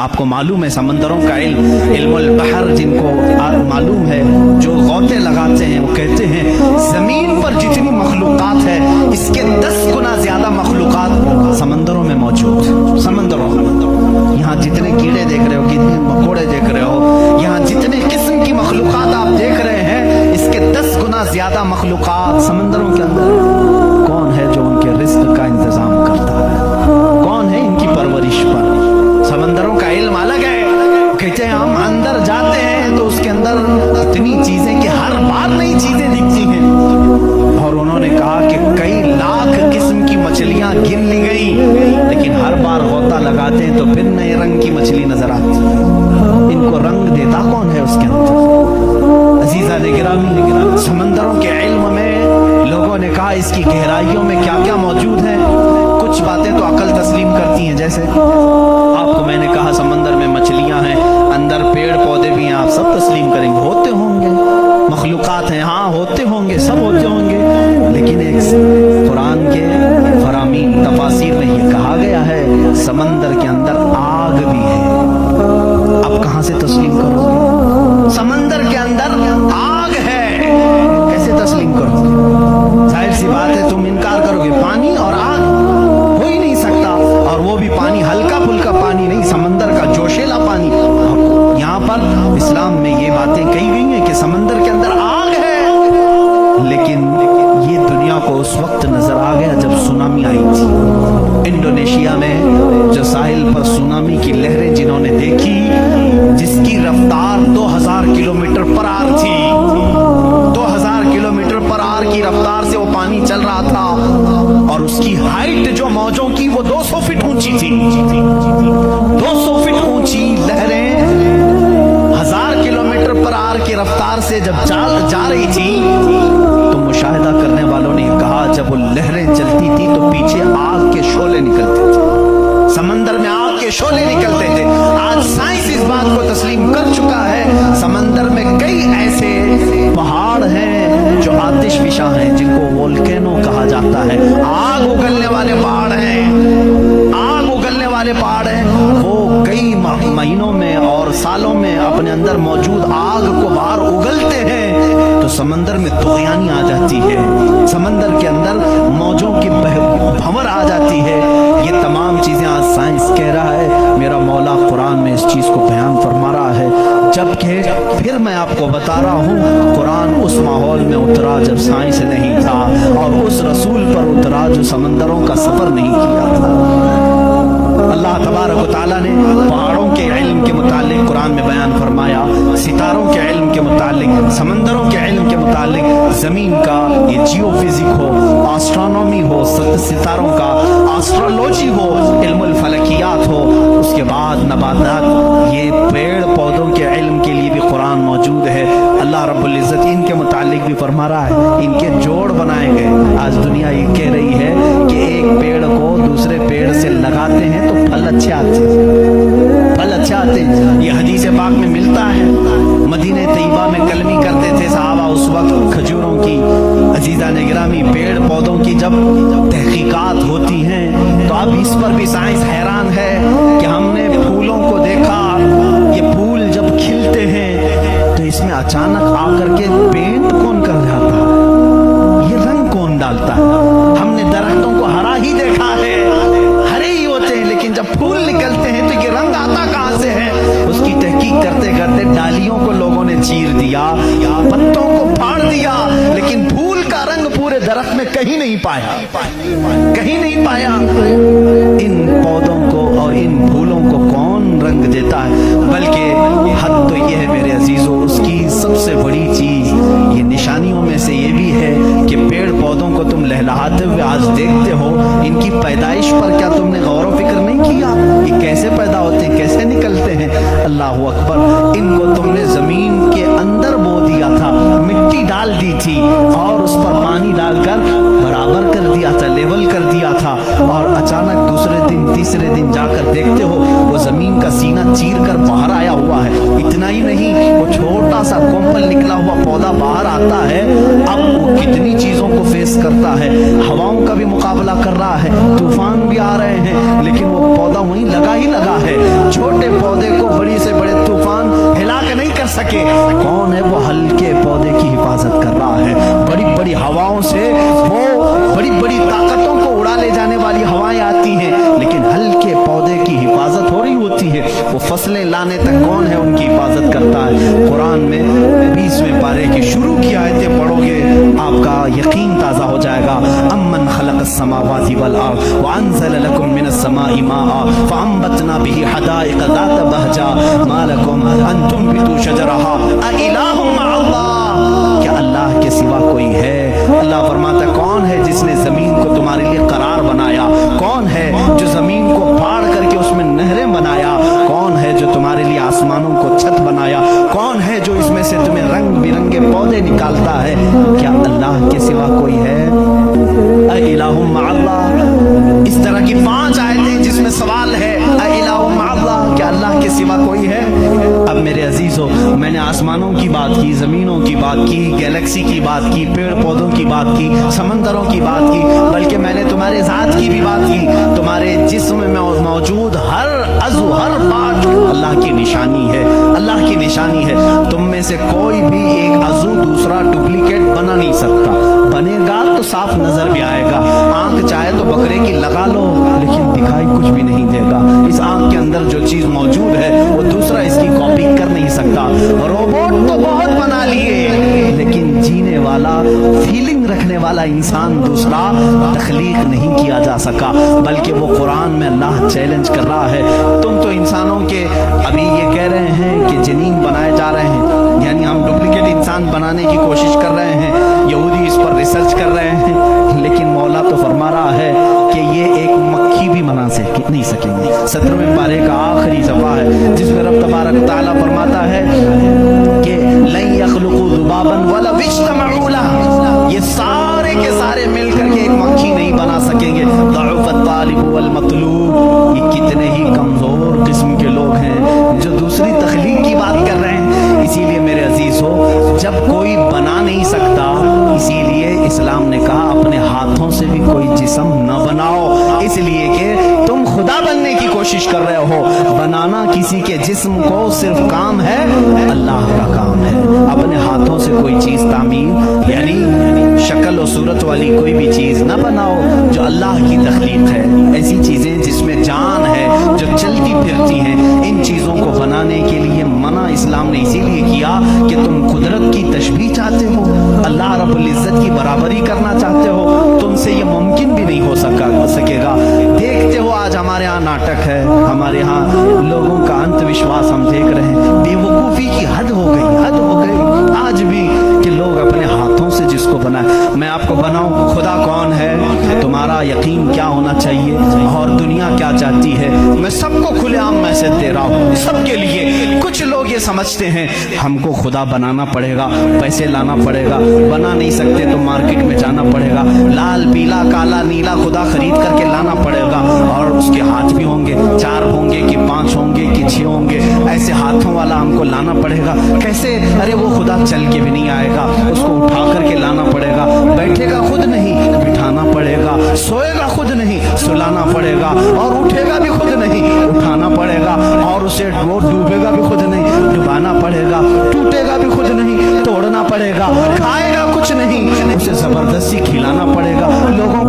آپ کو معلوم ہے سمندروں کا علم البحر جن کو معلوم ہے، جو غوطے لگاتے ہیں وہ کہتے ہیں زمین پر جتنی مخلوقات ہے اس کے 10 گنا زیادہ مخلوقات سمندروں میں موجود. سمندروں یہاں جتنے کیڑے دیکھ رہے ہو، کتنے مکوڑے دیکھ رہے ہو، یہاں جتنے قسم کی مخلوقات آپ دیکھ رہے ہیں اس کے 10 گنا زیادہ مخلوقات سمندروں کے اندر. کون ہے جو ان کے رزق کا انتظام کرتا ہے؟ کون ہے ان کی پرورش پر؟ سمندروں کا علم الگ ہے. کہتے ہیں ہم اندر جاتے ہیں تو اس کے اندر اتنی چیزیں کہ ہر بار نئی چیزیں دکھتی ہیں. اور انہوں نے کہا کہ کئی لاکھ قسم کی مچھلیاں گن لی گئی، لیکن ہر بار غوطہ لگاتے ہیں تو پھر نئے رنگ کی مچھلی نظر آتی ہے. ان کو رنگ دیتا کون ہے اس کے اندر؟ عزیزان گرامی، سمندروں کے علم میں لوگوں نے کہا اس کی گہرائیوں میں کیا کیا موجود ہے. کچھ باتیں تو عقل تسلیم کرتی ہیں، جیسے آپ کو میں نے کہا سمندر میں مچھلیاں ہیں، اندر پیڑ پودے بھی ہیں، آپ سب تسلیم کریں گے ہوتے ہوں گے. مخلوقات ہیں، ہاں ہوتے ہوں گے، سب ہوتے ہوں گے. لیکن ایک قرآن کے فرامین تفاسیر میں یہ کہا گیا ہے سمندر کے اندر آگ بھی ہے. اب کہاں سے تسلیم کرو گے؟ سمندر کے اندر آگ ہے، کیسے تسلیم کرو گے؟ ظاہر سی بات ہے تم انکار کرو گے. پانی اور آگ ہو ہی نہیں سکتا، اور وہ بھی پانی ہلکا پھلکا پانی نہیں، سمندر کا جوشیلا پانی. یہاں پر اسلام میں یہ باتیں کہی گئی ہیں کہ سمندر کے اندر آگ ہے. لیکن یہ دنیا کو اس وقت نظر آ گیا جب سونامی آئی تھی. انڈونیشیا میں جو ساحل پر سونامی کی لہریں جنہوں نے دیکھی، جس کی رفتار 2000 کلومیٹر پر آر تھی، 2000 کلومیٹر پر آر کی رفتار سے وہ پانی چل رہا تھا، اور اس کی ہائٹ جو موجوں کی وہ 200 فٹ اونچی تھی. 200 فٹ اونچی لہریں 1000 کلومیٹر پر آر کی رفتار سے جب جا رہی تھی تو مشاہدہ کرنے والوں نے کہا جب وہ لہریں چلتی تھی تو پیچھے آگ کے شعلے نکلتے تھے. سمندر میں آگ کے شعلے نکلتے تھے. آج سائنس اس بات کو تسلیم کر چکا ہے سمندر میں کئی ایسے پہاڑ ہیں جو آتش فشاں ہیں، جن کو وولکینو کہا جاتا ہے. آگ اگلنے والے پہاڑ ہیں، آگ اگلنے والے پہاڑ ہیں. وہ کئی مہینوں میں اور سالوں میں اپنے اندر موجود آگ کو باہر اگلتے ہیں تو سمندر میں طغیانی آ جاتی ہے، سمندر کے اندر موجوں کی بھنور آ جاتی ہے. یہ تمام چیزیں آج سائنس کہہ رہا ہے، میرا مولا قرآن میں اس چیز کو بیان فرما رہا ہے. جبکہ پھر میں آپ کو بتا رہا ہوں قرآن اس ماحول میں اترا جب سائنس نہیں تھا، اور اس رسول پر اترا جو سمندروں کا سفر نہیں کیا تھا. اللہ تبارک و تعالیٰ نے پہاڑوں کے علم کے متعلق قرآن میں بیان فرمایا، ستاروں کے علم کے متعلق، سمندروں کے علم کے متعلق، زمین کا یہ جیو فزک ہو، آسٹرونومی ہو، ستاروں کا آسٹرولوجی ہو، علم الفلکیات ہو، اس کے بعد نباتات، یہ پیڑ پودوں کے علم کے لیے بھی قرآن موجود ہے. اللہ رب العزت ان کے متعلق بھی فرما رہا ہے ان کے جوڑ بنائے گئے. آج دنیا یہ کہہ رہی ہے کہ ایک پیڑ کو دوسرے پیڑ سے لگاتے ہیں تو پھل اچھے آتے ہیں، پھل اچھے آتے ہیں. یہ حدیث پاک میں ملتا ہے. مدینہ طیبہ میں کلمی کرتے تھے صحابہ اس وقت کھجوروں کی. عزیزان گرامی، پیڑ پودوں کی جب تحقیقات ہوتی ہیں تو اب اس پر بھی سائنس حیران ہے کہ ہم نے پھولوں کو دیکھا، یہ پھول جب کھلتے ہیں تو اس میں اچانک آ کر کے پینٹ کون کر جاتا ہے، یہ رنگ کون ڈالتا ہے. ہم نے درختوں کو ہرا ہی دیکھا ہے، ہرے ہی ہوتے ہیں، لیکن جب پھول نکلتے ہیں تو یہ رنگ آتا کہاں سے ہے. اس کی تحقیق کرتے کرتے ڈالیوں کو لوگوں نے چیر دیا، پتوں کو پھاڑ دیا، لیکن پھول کا رنگ پورے درخت میں کہیں نہیں پایا، کہیں نہیں پایا. ان پودوں کو اور ان پھولوں کو کون رنگ دیتا ہے؟ بلکہ حد تو یہ ہے میرے عزیزو، اس کی سب سے بڑی چیز یہ نشانیوں میں سے یہ بھی ہے کہ پیڑ پودوں کو تم لہلہاتے ہوئے آج دیکھتے ہو، ان کی پیدائش پر کیا تم نے غور و فکر نہیں کیا؟ یہ کیسے پیدا ہوتے ہیں، کیسے نکلتے ہیں؟ اللہ اکبر. ان کو تم نے زمین کے اندر بو دیا تھا، مٹی ڈال دی تھی اور اس پر پانی ڈال کر برابر کر دیا تھا، لیول کر دیا تھا، اور اچانک دوسرے دن تیسرے دن جا کر دیکھتے ہو وہ زمین کا سینہ چیر کر باہر آیا ہوا ہے. اتنا ہی نہیں، وہ چھوٹا سا کومپل نکلا ہوا پودا باہر آتا ہے. اب وہ کتنی چیزوں کو فیس کرتا ہے، ہواؤں کا بھی مقابلہ کر رہا ہے، طوفان بھی آ رہے ہیں، لیکن وہ پودا وہیں لگا ہی لگا ہے. چھوٹے پودے सके। कौन है वो हल्के पौधे की हिफाजत कर रहा है। बड़ी बड़ी हवाओं से वो बड़ी बड़ी ताकतों को उड़ा ले जाने वाली हवाएं आती हैं, लेकिन हल्के पौधे की हिफाजत हो रही होती है। वो फसलें लाने तक कौन है उनकी हिफाजत करता है। कुरान में 20वें पारे की शुरू की आयतें पढ़ोगे आपका यकीन ताज़ा हो जाएगा। अम्मन खलक़स समावाति वल अर्द व अंज़ल लकुम मिनस समाई माअ फअंबतना बिही हदाइक़ ज़ात बहजा मा लकुम अन तुंबितू शजरहा अ इलाहुम मअल्लाह। क्या अल्लाह के सिवा कोई है? अल्लाह फरमाता है कौन है जिसने ज़मीन को तुम्हारे लिए करार बनाया? कौन है जो ज़मीन को फाड़ करके उसमें नहरें बनाया? कौन है जो तुम्हारे लिए आसमानों को छत बनाया? कौन है जो इसमें से तुम्हें रंग बिरंगे पौधे निकालता है? क्या अल्लाह के सिवा कोई है? इलाहुम मअल्लाह। इस तरह की 5 आयतें जिसमें सवाल है इलाहुम मअल्लाह, क्या अल्लाह के सिवा कोई है? अब मेरे अजीजों, मैंने आसमानों की बात की, जमीनों की बात की, गैलेक्सी की बात की, पेड़ पौधों की बात की, समंदरों की बात की, बल्कि मैंने तुम्हारे ज़ात की भी बात की। तुम्हारे जिस्म में मौजूद हर अज़ू हर पार्ट अल्लाह की निशानी है, अल्लाह की निशानी है। तुम में से कोई भी एक अज़ू दूसरा डुप्लीकेट बना नहीं सकता। बनेगा तो साफ नजर भी आएगा। आंख चाहे तो बकरे की लगा लो, लेकिन दिखाई कुछ भी नहीं देगा। इस आंख के अंदर जो चीज मौजूद है वो दूसरा इसकी कॉपी कर नहीं सकता। रोबोट तो बहुत बना लिए, लेकिन जीने वाला, फीलिंग रखने वाला इंसान दूसरा तख्लीक नहीं किया जा सका। बल्कि वो कुरान में अल्लाह चैलेंज कर रहा है, तुम तो इंसानों के अभी ये कह रहे हैं कि जनीन बनाए जा रहे हैं, यानी हम डुप्लीकेट इंसान बनाने की कोशिश कर रहे हैं, यहूदी इस पर रिसर्च कर रहे हैं, लेकिन मौला तो फरमा रहा है कि ये एक मक्खी भी बना नहीं सकेंगे। 17वें पारे का आखिरी सफ़ा है जिसमें रब तबारक तआला फरमाता है कि लन यख्लुक़ू ज़ुबाबन वला इज्तमऊ लह, ये सारे के सारे मिलकर के एक मक्खी नहीं बना सकेंगे। ज़अफ़त तालिब वल मतलूब, ये कितने ही कमज़ोर किस्म के लोग हैं जो दूसरी तख्लीक की बात कर रहे हैं। इसीलिए मेरे अजीज हो, जब कोई बना नहीं सकता, इसीलिए इस्लाम ने कहा अपने हाथों से भी कोई जिस्म न बनाओ, इसलिए कि तुम खुदा बनने की कोशिश कर रहे हो। बनाना किसी के जिस्म को सिर्फ काम है, अल्लाह का काम है। अपने हाथों से कोई चीज तामीर यानी शक्ल और सूरत वाली कोई भी चीज न बनाओ जो अल्लाह की तख्लीक है। ऐसी चीजें जिसमें जान है, जो चलती फिरती हैं, इन चीजों को बनाने के लिए मना इस्लाम ने इसीलिए किया कि तुम कुदरत की तशबीह चाहते हो, अल्लाह रब्बुल इज्जत की बराबरी करना चाहते हो, तुमसे ये मुमकिन भी नहीं हो सकेगा। देखते हो आज हमारे यहाँ नाटक है, हमारे यहाँ लोगों का अंधविश्वास हम देख रहे हैं। बेवकूफ़ी की हद हो गई आज भी कि लोग अपने हाथों से जिसको बनाए। मैं आपको बनाऊं, खुदा कौन है, तुम्हारा यकीन क्या होना चाहिए और दुनिया क्या चाहती है, मैं सबको खुलेआम मैसेज दे रहा हूँ सबके लिए। कुछ लोग ये समझते हैं हमको खुदा बनाना पड़ेगा, पैसे लाना पड़ेगा, बना नहीं सकते तो मार्केट में जाना पड़ेगा, लाल पीला काला नीला खुदा खरीद करके लाना पड़ेगा, और उसके हाथ भी होंगे, 4 होंगे कि 5 होंगे कि 6 होंगे, ऐसे हाथों वाला हमको लाना पड़ेगा। कैसे? अरे वो खुदा चल के भी नहीं आएगा, उसको उठा करके लाना पड़ेगा, बैठेगा खुद नहीं बिठाना पड़ेगा, सोएगा खुद नहीं सुलाना पड़ेगा, और उठेगा भी खुद नहीं उठाना पड़ेगा, और उसे वो डूबेगा भी खुद नहीं डुबाना पड़ेगा, टूटेगा भी खुद नहीं तोड़ना पड़ेगा, खाएगा कुछ नहीं उसे जबरदस्ती खिलाना पड़ेगा लोगों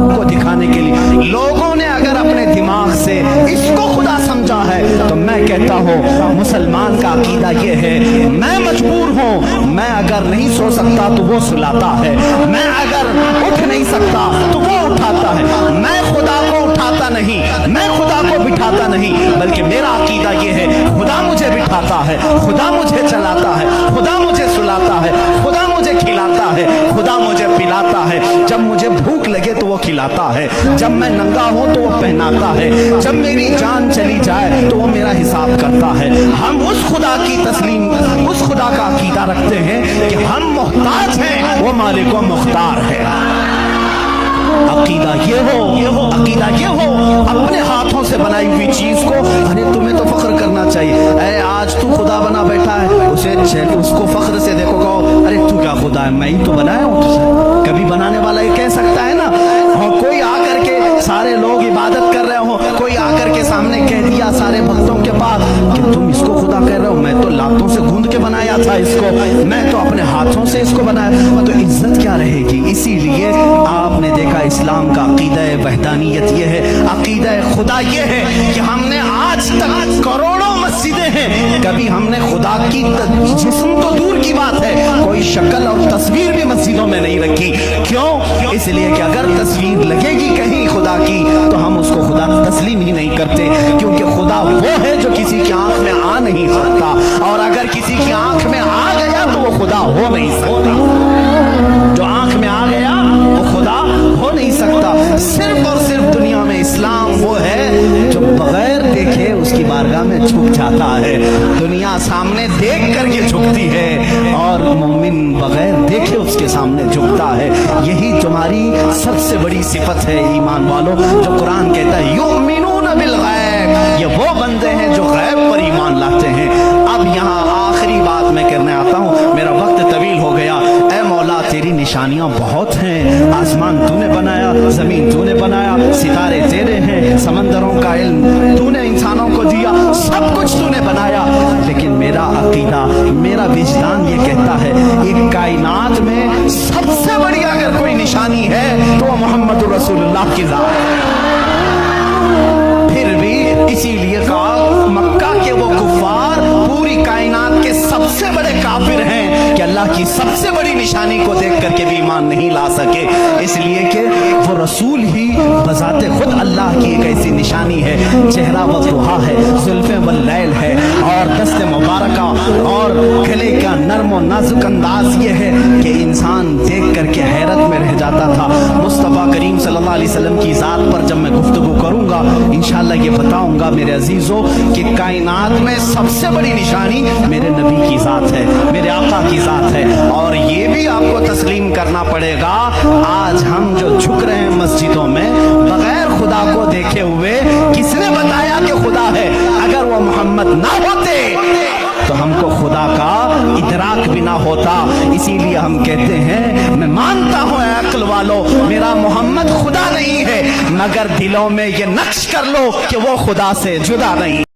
को दिखाने के लिए। लोगों ने अगर अपने दिमाग से इसको खुदा समझा है तो मैं कहता हूँ मुसलमान का अकीदा ये है, मैं मजबूर हूँ, मैं अगर नहीं सो सकता तो वो सुलाता है, मैं अगर उठ नहीं सकता तो वो उठाता है, मैं खुदा को उठाता नहीं, मैं खुदा को बिठाता नहीं, बल्कि मेरा अकीदा ये है खुदा मुझे बिठाता है, खुदा मुझे चलाता है, खुदा मुझे सुलाता है, खुदा मुझे खिलाता है, खुदा मुझे पिलाता है, जब मुझे भूख लगे तो वो खिलाता है, जब मैं नंगा हूं तो वो पहनाता है, जब मेरी जान चली जाए तो वो मेरा हिसाब करता है। हम उस खुदा की तस्लीम, उस खुदा का अकीदा रखते हैं कि हम मोहताज हैं, वो मालिक व मुख्तार है। अकीदा ये हो अपने हाथों से बनाई हुई चीज को, अरे तुम्हें तो फख्र करना चाहिए। अरे आज तू खुदा बना बैठा है, उसको फख्र से देखो, कहो अरे तू क्या खुदा है, मैं ही तो बनाया हूँ तुझे। कभी बनाने वाला ये कह सकता है ना। और कोई आकर के, सारे लोग इबादत कर रहे हो, कोई आकर के सामने कह दिया सारे भक्तों के पास कि तुम इसको खुदा कह रहे हो, मैं तो लातों से गूंद के बनाया था इसको, मैं तो अपने हाथों से इसको बनाया, तो इज्जत क्या रहेगी। इसीलिए आपने देखा इस्लाम का अकीदा वहदानियत ये है, अकीदा खुदा ये है कि हमने आज तक करोड़ों मस्जिदें हैं, कभी हमने खुदा की जिस्म तो दूर की बात है, कोई शक्ल और तस्वीर भी मस्जिदों में नहीं रखी। क्यों? इसलिए कि अगर तस्वीर लगेगी कहीं खुदा की तो हम उसको खुदा तस्लीम ही नहीं करते, क्योंकि खुदा वो है जो किसी की आंख में आ नहीं सकता, और अगर किसी की आंख में आ गया तो वो खुदा हो नहीं सकता। जो आंख में आ गया वो खुदा हो नहीं सकता। सिर्फ और सिर्फ दुनिया में इस्लाम वो है जो बगैर देखे उसकी बारगाह में झुक जाता है। दुनिया सामने देख कर ये झुकती है और मोमिन बगैर देखे उसके सामने झुकता है। यही तुम्हारी सबसे बड़ी सिफत है ईमान वालों, जो कुरान कहता है युमिनून बिल गैब, ये वो बंदे हैं जो गैब पर ईमान लाते हैं। अब यहाँ आखिरी बात मैं करने आता हूँ, मेरा वक्त तवील हो गया। ऐ मौला तेरी निशानियां बहुत हैं, आसमान तूने बनाया, जमीन तूने बनाया, सितारे तेरे हैं, समंदरों का इल्म तूने इंसानों को दिया, सब कुछ तूने बनाया, लेकिन मेरा अकीदा, मेरा विजदान ये कहता है एक कायनात में सबसे बड़ी अगर कोई निशानी है तो मोहम्मद रसूलुल्लाह की जात है। फिर भी इसीलिए कहा मक्का के वो कुफार पूरी कायनात के सबसे बड़े काफिर हैं कि अल्लाह की सबसे बड़ी निशानी को देख करके भी ईमान नहीं ला सके, इसलिए कि वो रसूल ही बजाते खुद अल्लाह की एक ऐसी निशानी है। चेहरा व दुहा है, जुल्फे व लैल है, और दस्ते मुबारका और गले का नर्म और नाजुक अंदाज ये है कि इंसान देख करके हैरत में रह जाता था। मुस्तफ़ा करीम सल्लल्लाहु अलैहि वसल्लम की ज़ात पर जब मैं गुफ्तगू करूंगा इंशाअल्लाह ये बताऊंगा मेरे अजीजों कि कायनात में सबसे बड़ी निशानी मेरे नबी की ज़ात है, मेरे आका की ज़ात है। और ये भी आपको तस्लीम करना पड़ेगा, आज हम जो झुक रहे हैं मस्जिदों में बगैर खुदा को देखे हुए, किसने बताया कि खुदा है? अगर वो मोहम्मद ना होते तो हमको खुदा का इदराक भी ना होता। इसीलिए हम कहते हैं, मैं मानता हूँ अक्ल वालों मेरा मोहम्मद खुदा नहीं है, मगर दिलों में ये नक्श कर लो कि वो खुदा से जुदा नहीं।